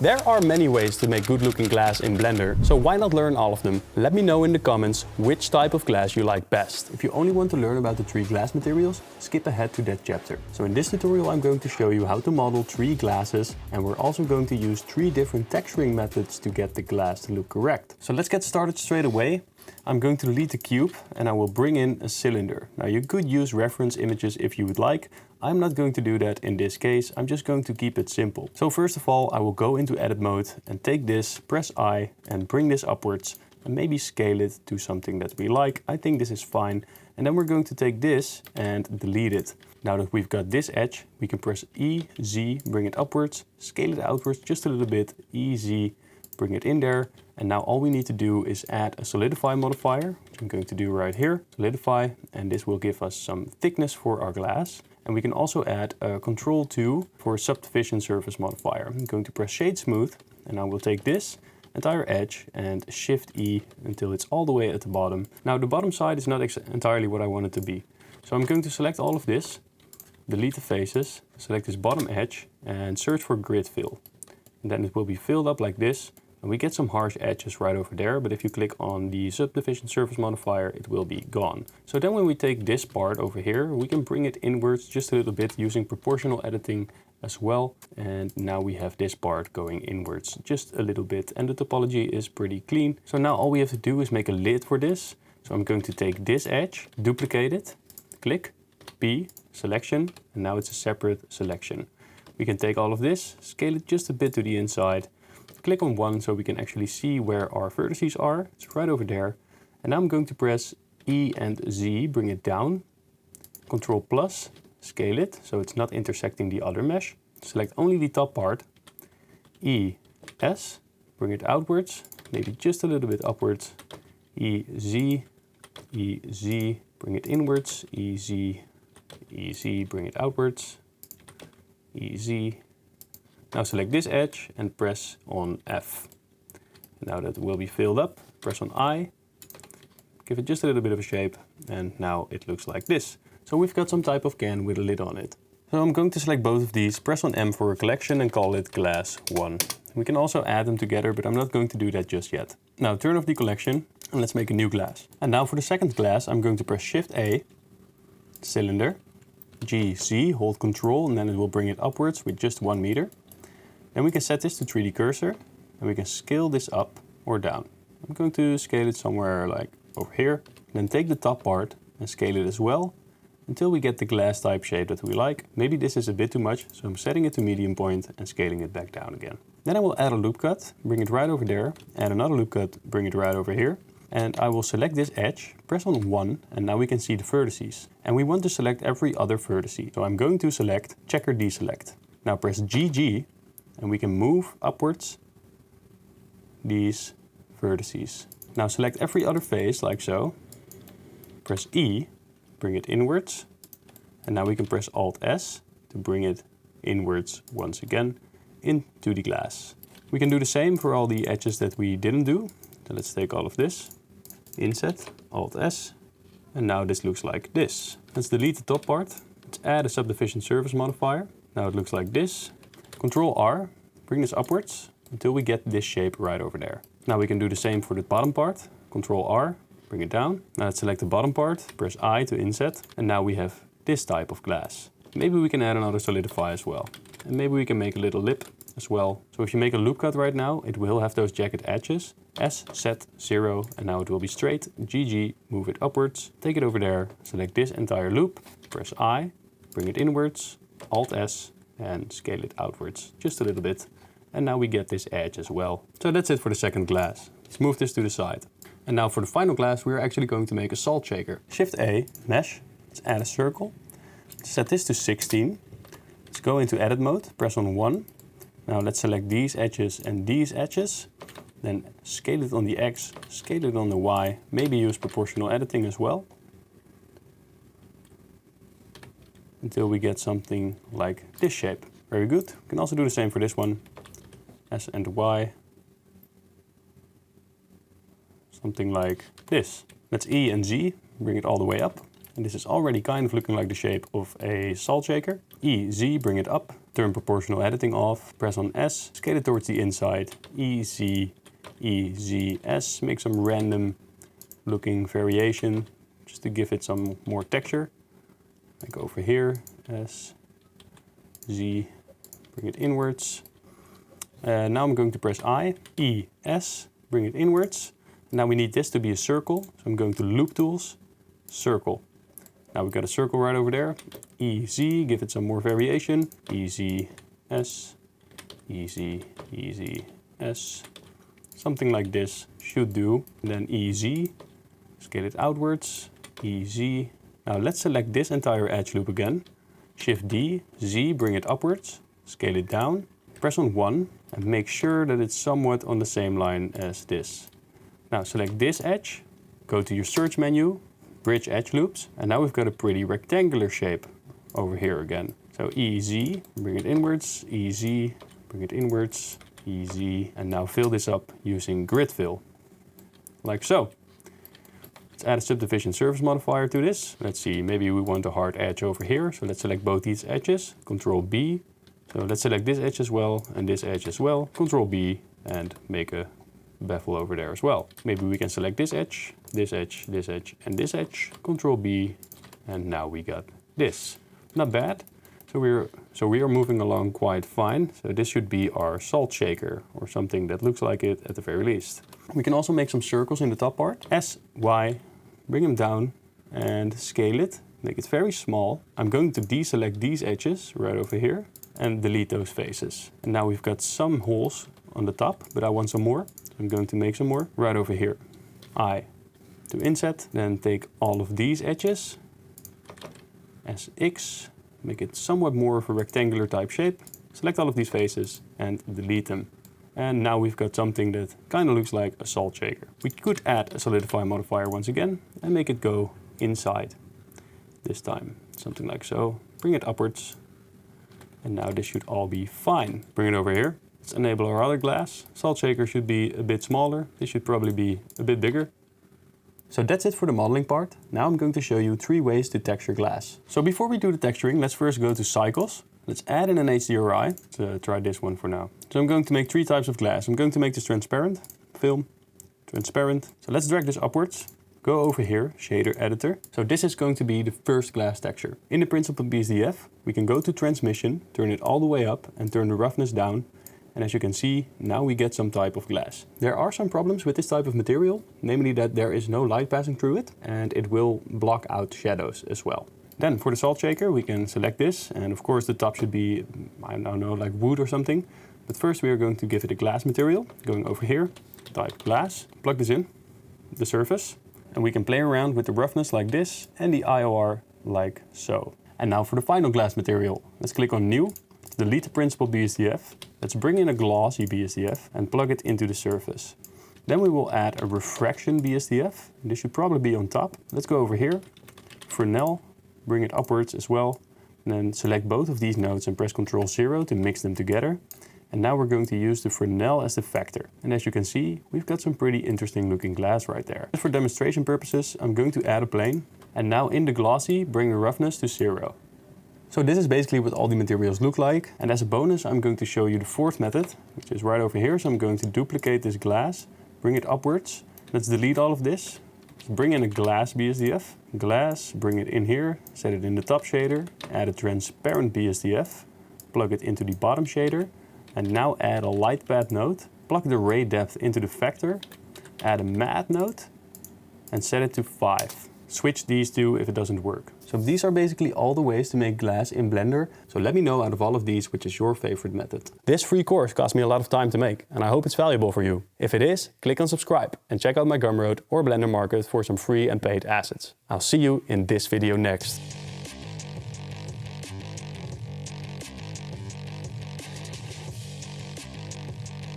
There are many ways to make good looking glass in Blender, so why not learn all of them? Let me know in the comments which type of glass you like best. If you only want to learn about the 3 glass materials, skip ahead to that chapter. So in this tutorial I'm going to show you how to model 3 glasses, and we're also going to use 3 different texturing methods to get the glass to look correct. So let's get started straight away. I'm going to delete the cube and I will bring in a cylinder. Now you could use reference images if you would like. I'm not going to do that in this case. I'm just going to keep it simple. So first of all, I will go into edit mode and take this, press I and bring this upwards and maybe scale it to something that we like. I think this is fine. And then we're going to take this and delete it. Now that we've got this edge, we can press E, Z, bring it upwards, scale it outwards just a little bit, E, Z, bring it in there. And now all we need to do is add a solidify modifier, which I'm going to do right here, solidify, and this will give us some thickness for our glass. And we can also add a Control 2 for a subdivision surface modifier. I'm going to press shade smooth, and I will take this entire edge and Shift E until it's all the way at the bottom. Now the bottom side is not entirely what I want it to be. So I'm going to select all of this, delete the faces, select this bottom edge and search for grid fill. And then it will be filled up like this. And we get some harsh edges right over there, but if you click on the subdivision surface modifier, it will be gone. So then when we take this part over here, we can bring it inwards just a little bit using proportional editing as well. And now we have this part going inwards just a little bit, and the topology is pretty clean. So now all we have to do is make a lid for this. So I'm going to take this edge, duplicate it, click, P, selection, and now it's a separate selection. We can take all of this, scale it just a bit to the inside, click on 1 so we can actually see where our vertices are. It's right over there. And now I'm going to press E and Z, bring it down. Control plus, scale it so it's not intersecting the other mesh. Select only the top part. E, S, bring it outwards, maybe just a little bit upwards. E, Z, bring it inwards. E, Z, bring it outwards. E, Z. Now select this edge and press on F. Now that will be filled up, press on I, give it just a little bit of a shape, and now it looks like this. So we've got some type of can with a lid on it. So I'm going to select both of these, press on M for a collection and call it glass 1. We can also add them together, but I'm not going to do that just yet. Now turn off the collection and let's make a new glass. And now for the second glass, I'm going to press Shift A, cylinder, G, Z, hold Control, and then it will bring it upwards with just 1 meter. Then we can set this to 3D cursor and we can scale this up or down. I'm going to scale it somewhere like over here. Then take the top part and scale it as well until we get the glass type shape that we like. Maybe this is a bit too much, so I'm setting it to medium point and scaling it back down again. Then I will add a loop cut, bring it right over there, add another loop cut, bring it right over here. And I will select this edge, press on 1, and now we can see the vertices. And we want to select every other vertice. So I'm going to select checker deselect. Now press GG. And we can move upwards these vertices. Now select every other face like so. Press E, bring it inwards. And now we can press Alt S to bring it inwards once again into the glass. We can do the same for all the edges that we didn't do. So let's take all of this, Inset, Alt S. And now this looks like this. Let's delete the top part. Let's add a subdivision surface modifier. Now it looks like this. Control R, bring this upwards until we get this shape right over there. Now we can do the same for the bottom part. Control R, bring it down. Now let's select the bottom part, press I to inset, and now we have this type of glass. Maybe we can add another solidify as well. And maybe we can make a little lip as well. So if you make a loop cut right now, it will have those jagged edges. S, set, 0, and now it will be straight. GG, move it upwards, take it over there, select this entire loop, press I, bring it inwards, Alt S, and scale it outwards just a little bit. And now we get this edge as well. So that's it for the second glass. Let's move this to the side. And now for the final glass, we're actually going to make a salt shaker. Shift A, mesh, let's add a circle. Let's set this to 16. Let's go into edit mode, press on 1. Now let's select these edges and these edges. Then scale it on the X, scale it on the Y, maybe use proportional editing as well. Until we get something like this shape. Very good. We can also do the same for this one. S and Y. Something like this. Let's E and Z, bring it all the way up. And this is already kind of looking like the shape of a salt shaker. E, Z, bring it up. turn proportional editing off, press on S, scale it towards the inside, E, Z, E, Z, S, make some random looking variation just to give it some more texture. Like over here, S, Z, bring it inwards. Now I'm going to press I, E, S, bring it inwards. Now we need this to be a circle, so I'm going to Loop Tools, Circle. Now we've got a circle right over there. E, Z, give it some more variation. E, Z, S, E, Z, E, Z, S. Something like this should do. And then E, Z, scale it outwards. E, Z. Now let's select this entire edge loop again. Shift D, Z, bring it upwards. Scale it down. Press on 1 and make sure that it's somewhat on the same line as this. Now select this edge, go to your search menu, Bridge Edge Loops, and now we've got a pretty rectangular shape over here again. So EZ, bring it inwards, EZ, bring it inwards, EZ, and now fill this up using Grid Fill, like so. Let's add a subdivision surface modifier to this. Let's see, maybe we want a hard edge over here, so let's select both these edges, Control B. So let's select this edge as well, and this edge as well, Control B, and make a bevel over there as well. Maybe we can select this edge, this edge, this edge, and this edge, Control B, and now we got this. Not bad. So we are moving along quite fine. So this should be our salt shaker, or something that looks like it at the very least. We can also make some circles in the top part. S, Y, bring them down and scale it, make it very small. I'm going to deselect these edges right over here and delete those faces. And now we've got some holes on the top, but I want some more. I'm going to make some more right over here. I to inset, then take all of these edges, SX, make it somewhat more of a rectangular type shape, select all of these faces and delete them. And now we've got something that kind of looks like a salt shaker. We could add a solidify modifier once again and make it go inside this time. Something like so. Bring it upwards. And now this should all be fine. Bring it over here. Let's enable our other glass. Salt shaker should be a bit smaller. This should probably be a bit bigger. So that's it for the modeling part. Now I'm going to show you 3 ways to texture glass. So before we do the texturing, let's first go to cycles. Let's add in an HDRI. Let's try this one for now. So I'm going to make 3 types of glass. I'm going to make this transparent, film, transparent. So let's drag this upwards. Go over here, shader editor. So this is going to be the first glass texture. In the principle BSDF, we can go to transmission, turn it all the way up and turn the roughness down. And as you can see, now we get some type of glass. There are some problems with this type of material, namely that there is no light passing through it and it will block out shadows as well. Then for the salt shaker, we can select this, and of course the top should be, I don't know, like wood or something. But first we are going to give it a glass material. Going over here, type glass, plug this in, the surface, and we can play around with the roughness like this and the IOR like so. And now for the final glass material, let's click on new, delete the principal BSDF. Let's bring in a glossy BSDF and plug it into the surface. Then we will add a refraction BSDF. This should probably be on top. Let's go over here, Fresnel, bring it upwards as well. And then select both of these nodes and press Ctrl 0 to mix them together. And now we're going to use the Fresnel as the factor. And as you can see, we've got some pretty interesting looking glass right there. Just for demonstration purposes, I'm going to add a plane. And now in the glossy, bring the roughness to 0. So this is basically what all the materials look like. And as a bonus, I'm going to show you the 4th method, which is right over here. So I'm going to duplicate this glass, bring it upwards. Let's delete all of this. Let's bring in a glass BSDF. Glass, bring it in here, set it in the top shader, add a transparent BSDF, plug it into the bottom shader, and now add a light path node, plug the ray depth into the factor, add a matte node, and set it to 5. Switch these two if it doesn't work. So these are basically all the ways to make glass in Blender. So let me know out of all of these which is your favorite method. This free course cost me a lot of time to make and I hope it's valuable for you. If it is, click on subscribe and check out my Gumroad or Blender Market for some free and paid assets. I'll see you in this video next.